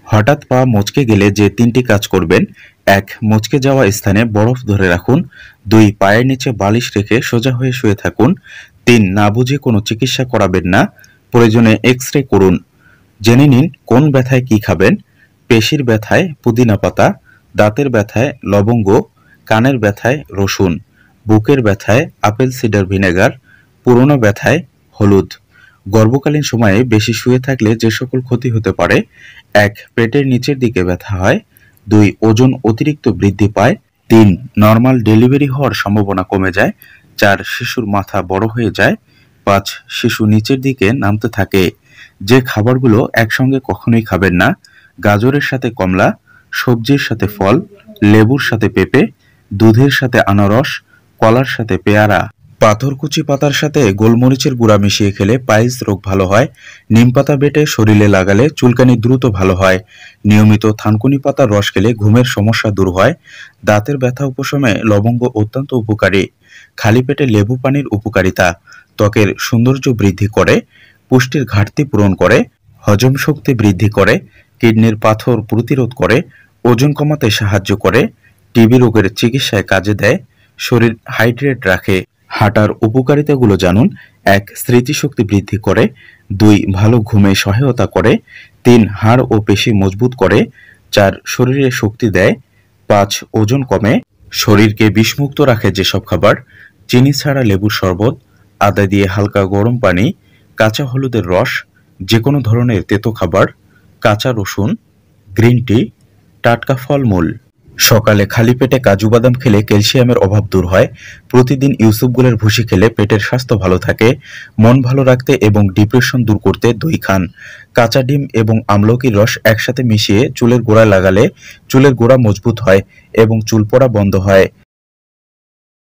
হঠাৎ পা মচকে গেলে যে তিনটি কাজ করবেন: ১. মচকে যাওয়া স্থানে বরফ ধরে রাখুন। ২. পায়ের নিচে বালিশ রেখে সোজা হয়ে শুয়ে থাকুন। ৩. না বুঝে কোনো চিকিৎসা করাবেন না, প্রয়োজনে এক্স-রে করুন। জেনে নিন কোন ব্যথায় কি খাবেন: পেশির ব্যথায় পুদিনা পাতা, দাঁতের ব্যথায় লবঙ্গ, কানের ব্যথায় রসুন, বুকের ব্যথায় আপেল সিডার ভিনেগার, পুরনো ব্যথায় হলুদ। গর্ভকালীন সময়ে বেশি শুয়ে থাকলে যে সকল ক্ষতি হতে পারে: ১. পেটের নিচের দিকে ব্যথা হয়। ২. ওজন অতিরিক্ত বৃদ্ধি পায়। ৩. নর্মাল ডেলিভারি হওয়ার সম্ভাবনা কমে যায়। ৪. শিশুর মাথা বড় হয়ে যায়। ৫. শিশু নিচের দিকে নামতে থাকে। যে খাবারগুলো একসঙ্গে কখনোই খাবেন না: গাজরের সাথে কমলা, সবজির সাথে ফল, লেবুর সাথে পেঁপে, দুধের সাথে আনারস, কলার সাথে পেয়ারা। পাথরকুচি পাতার সাথে গোলমরিচের গুঁড়া মিশিয়ে খেলে পাইলস রোগ ভালো হয়। নিমপাতা বেটে শরীরে লাগালে চুলকানি দ্রুত ভালো হয়। নিয়মিত থানকুনি পাতার রস খেলে ঘুমের সমস্যা দূর হয়। দাঁতের ব্যথা উপশমে লবঙ্গ অত্যন্ত উপকারী। খালি পেটে লেবু পানির উপকারিতা: ত্বকের সৌন্দর্য বৃদ্ধি করে, পুষ্টির ঘাটতি পূরণ করে, হজম শক্তি বৃদ্ধি করে, কিডনির পাথর প্রতিরোধ করে, ওজন কমাতে সাহায্য করে, টিবি রোগের চিকিৎসায় কাজে দেয়, শরীর হাইড্রেট রাখে। হাঁটার উপকারিতাগুলো জানুন: ১. স্মৃতিশক্তি বৃদ্ধি করে। ২. ভালো ঘুমে সহায়তা করে। ৩. হাড় ও পেশি মজবুত করে। ৪. শরীরে শক্তি দেয়। ৫. ওজন কমে। শরীরকে বিষমুক্ত রাখে যেসব খাবার: চিনি ছাড়া লেবুর শরবত, আদা দিয়ে হালকা গরম পানি, কাঁচা হলুদের রস, যে কোনো ধরনের তেতো খাবার, কাঁচা রসুন, গ্রিন টি, টাটকা ফলমূল। সকালে খালি পেটে কাজু বাদাম খেলে ক্যালসিয়ামের অভাব দূর হয়। প্রতিদিন ইউসুফগুলের ভুসি খেলে পেটের স্বাস্থ্য ভালো থাকে। মন ভালো রাখতে এবং ডিপ্রেশন দূর করতে দই খান। কাঁচা ডিম এবং আমলকির রস একসাথে মিশিয়ে চুলের গোড়ায় লাগালে চুলের গোড়া মজবুত হয় এবং চুল পড়া বন্ধ হয়।